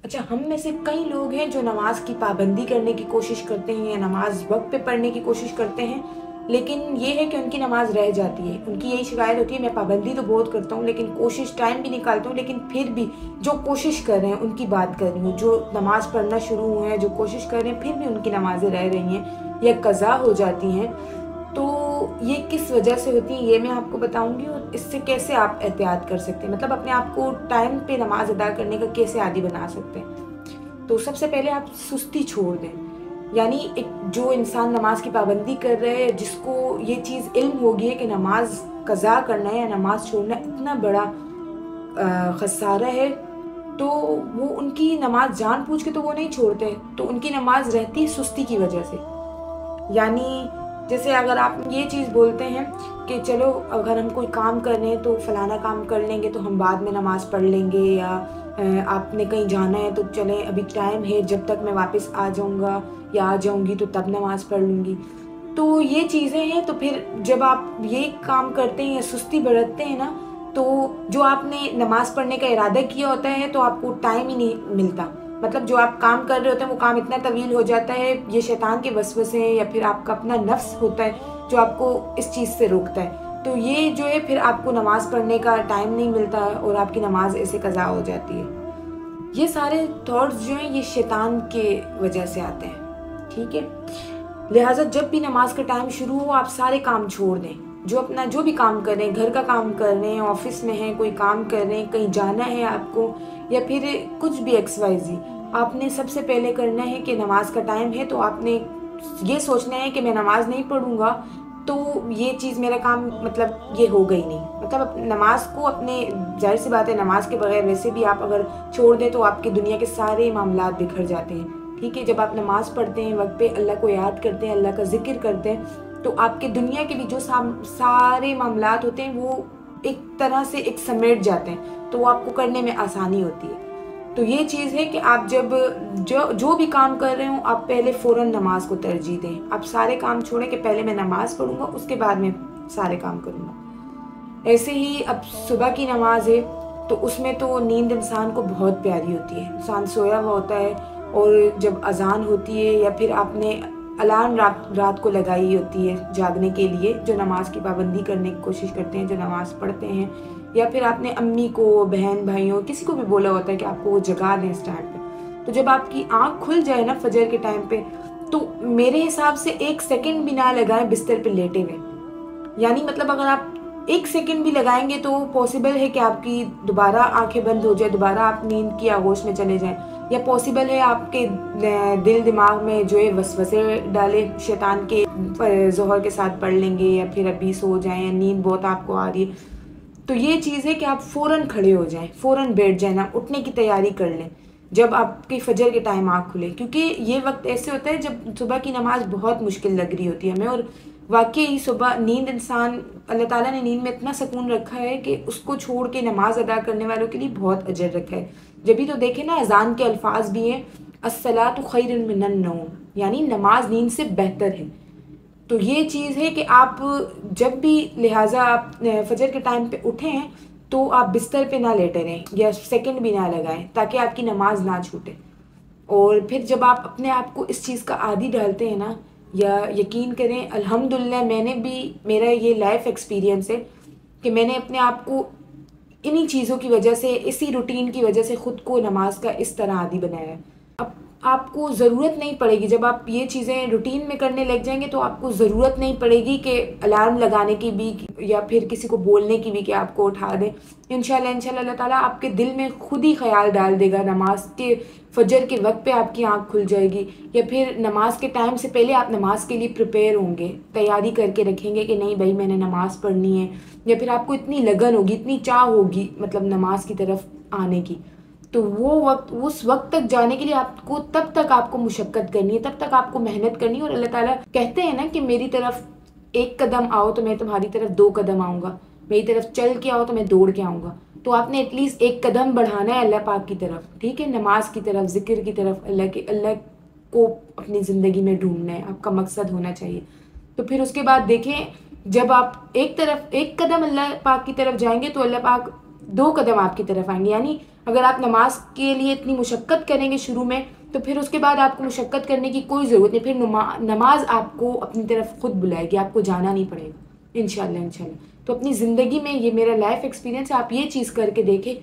अच्छा, हम में से कई लोग हैं जो नमाज की पाबंदी करने की कोशिश करते हैं या नमाज वक्त पे पढ़ने की कोशिश करते हैं, लेकिन ये है कि उनकी नमाज रह जाती है। उनकी यही शिकायत होती है, मैं पाबंदी तो बहुत करता हूँ, लेकिन कोशिश टाइम भी निकालता हूँ, लेकिन फिर भी जो कोशिश कर रहे हैं उनकी बात कर रही हूँ, जो नमाज पढ़ना शुरू हुए हैं, जो कोशिश कर रहे हैं, फिर भी उनकी नमाजें रह रही हैं या कज़ा हो जाती हैं। तो ये किस वजह से होती है ये मैं आपको बताऊंगी, और इससे कैसे आप एहतियात कर सकते हैं, मतलब अपने आप को टाइम पे नमाज अदा करने का कैसे आदी बना सकते हैं। तो सबसे पहले आप सुस्ती छोड़ दें। यानी एक जो इंसान नमाज की पाबंदी कर रहे हैं, जिसको ये चीज़ इल्म होगी है कि नमाज कज़ा करना है या नमाज छोड़ना इतना बड़ा खसारा है, तो वो उनकी नमाज जानबूझ के तो वो नहीं छोड़ते, तो उनकी नमाज रहती है सुस्ती की वजह से। यानी जैसे अगर आप ये चीज़ बोलते हैं कि चलो अगर हम कोई काम कर रहे हैं तो फलाना काम कर लेंगे तो हम बाद में नमाज़ पढ़ लेंगे, या आपने कहीं जाना है तो चलें अभी टाइम है, जब तक मैं वापस आ जाऊंगा या आ जाऊंगी तो तब नमाज़ पढ़ लूँगी। तो ये चीज़ें हैं, तो फिर जब आप ये काम करते हैं या सुस्ती बरतते हैं ना, तो जो आपने नमाज़ पढ़ने का इरादा किया होता है तो आपको टाइम ही नहीं मिलता। मतलब जो आप काम कर रहे होते हैं वो काम इतना तवील हो जाता है, ये शैतान के वसवसे हैं या फिर आपका अपना नफ्स होता है जो आपको इस चीज़ से रोकता है। तो ये जो है फिर आपको नमाज़ पढ़ने का टाइम नहीं मिलता और आपकी नमाज ऐसे कज़ा हो जाती है। ये सारे थॉट्स जो हैं ये शैतान के वजह से आते हैं, ठीक है। लिहाजा जब भी नमाज का टाइम शुरू हो आप सारे काम छोड़ दें, जो अपना जो भी काम कर रहे हैं, घर का काम कर रहे हैं, ऑफिस में हैं, कोई काम कर रहे हैं, कहीं जाना है आपको, या फिर कुछ भी XYZ, आपने सबसे पहले करना है कि नमाज का टाइम है तो आपने ये सोचना है कि मैं नमाज नहीं पढ़ूंगा तो ये चीज़ मेरा काम मतलब ये हो गई नहीं। मतलब नमाज को अपने, जाहिर सी बात है नमाज के बगैर वैसे भी आप अगर छोड़ दें तो आपकी दुनिया के सारे मामलात बिखर जाते हैं, ठीक है। जब आप नमाज पढ़ते हैं वक्त पे, अल्लाह को याद करते हैं, अल्लाह का जिक्र करते हैं, तो आपके दुनिया के भी जो सारे मामलात होते हैं वो एक तरह से एक समेट जाते हैं, तो वो आपको करने में आसानी होती है। तो ये चीज़ है कि आप जब जो भी काम कर रहे हो आप पहले फ़ौरन नमाज को तरजीह दें। आप सारे काम छोड़ें कि पहले मैं नमाज पढ़ूंगा उसके बाद मैं सारे काम करूंगा। ऐसे ही अब सुबह की नमाज है तो उसमें तो नींद इंसान को बहुत प्यारी होती है, इंसान सोया हुआ होता है, और जब अजान होती है या फिर आपने अलार्म रात को लगाई होती है जागने के लिए, जो नमाज की पाबंदी करने की कोशिश करते हैं, जो नमाज पढ़ते हैं, या फिर आपने अम्मी को, बहन भाइयों, किसी को भी बोला होता है कि आपको वो जगा दें इस टाइम पे, तो जब आपकी आंख खुल जाए ना फजर के टाइम पे, तो मेरे हिसाब से 1 सेकंड भी ना लगाएं बिस्तर पे लेटे हुए। यानी मतलब अगर आप 1 सेकंड भी लगाएंगे तो पॉसिबल है कि आपकी दोबारा आंखें बंद हो जाए, दोबारा आप नींद की आगोश में चले जाएं, या पॉसिबल है आपके दिल दिमाग में जो है वसवसे डाले शैतान के, जोहर के साथ पढ़ लेंगे या फिर अभी सो जाएं या नींद बहुत आपको आ रही है। तो ये चीज़ है कि आप फ़ौरन खड़े हो जाएं, फ़ौरन बैठ जाए ना, उठने की तैयारी कर लें जब आपकी फजर के टाइम आँख खुले, क्योंकि ये वक्त ऐसे होता है जब सुबह की नमाज बहुत मुश्किल लग रही होती है हमें, और वाकई सुबह नींद इंसान, अल्लाह ताला ने नींद में इतना सुकून रखा है कि उसको छोड़ के नमाज अदा करने वालों के लिए बहुत अजर रखा है। जब भी तो देखें ना, अजान के अल्फाज भी हैं, अस्सलातु खैरुम मिनन नौम, यानी नमाज नींद से बेहतर है। तो ये चीज़ है कि आप जब भी, लिहाजा आप फजर के टाइम पे उठें तो आप बिस्तर पे ना लेटे रहें या सेकंड भी ना लगाएं, ताकि आपकी नमाज ना छूटे। और फिर जब आप अपने आप को इस चीज़ का आदी डालते हैं ना, या यकीन करें अल्हम्दुलिल्लाह मैंने भी, मेरा ये लाइफ एक्सपीरियंस है कि मैंने अपने आप को इन्हीं चीज़ों की वजह से, इसी रूटीन की वजह से खुद को नमाज का इस तरह आदी बनाया है। अब आपको ज़रूरत नहीं पड़ेगी, जब आप ये चीज़ें रूटीन में करने लग जाएंगे तो आपको ज़रूरत नहीं पड़ेगी कि अलार्म लगाने की भी या फिर किसी को बोलने की भी कि आपको उठा दें। इंशाल्लाह इंशाल्लाह अल्लाह ताला आपके दिल में खुद ही ख्याल डाल देगा, नमाज के फजर के वक्त पे आपकी आंख खुल जाएगी, या फिर नमाज के टाइम से पहले आप नमाज के लिए प्रिपेयर होंगे, तैयारी करके रखेंगे कि नहीं भाई मैंने नमाज पढ़नी है, या फिर आपको इतनी लगन होगी, इतनी चाह होगी मतलब नमाज की तरफ आने की। तो वो वक्त, उस वक्त तक जाने के लिए आपको, तब तक आपको मुशक्कत करनी है, तब तक आपको मेहनत करनी है। और अल्लाह ताला कहते हैं ना कि मेरी तरफ 1 कदम आओ तो मैं तुम्हारी तरफ 2 कदम आऊँगा, मेरी तरफ चल के आओ तो मैं दौड़ के आऊँगा। तो आपने एटलीस्ट 1 कदम बढ़ाना है अल्लाह पाक की तरफ, ठीक है, नमाज की तरफ, जिक्र की तरफ, अल्लाह को अपनी ज़िंदगी में ढूंढना है, आपका मकसद होना चाहिए। तो फिर उसके बाद देखें, जब आप एक कदम अल्लाह पाक की तरफ जाएंगे तो अल्लाह पाक 2 कदम आपकी तरफ आएंगे। यानी अगर आप नमाज के लिए इतनी मुशक्क़त करेंगे शुरू में, तो फिर उसके बाद आपको मुशक्क़त करने की कोई ज़रूरत नहीं, फिर नमाज आपको अपनी तरफ खुद बुलाएगी, आपको जाना नहीं पड़ेगा इंशाल्लाह। तो अपनी ज़िंदगी में, ये मेरा लाइफ एक्सपीरियंस है, आप ये चीज़ करके देखें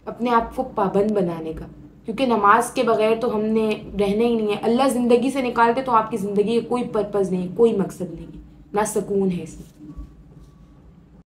अपने आप को पाबंद बनाने का, क्योंकि नमाज के बगैर तो हमने रहना ही नहीं है। अल्लाह ज़िंदगी से निकालते तो आपकी ज़िंदगी का कोई पर्पज़ नहीं, कोई मकसद नहीं है, ना सुकून है इसमें।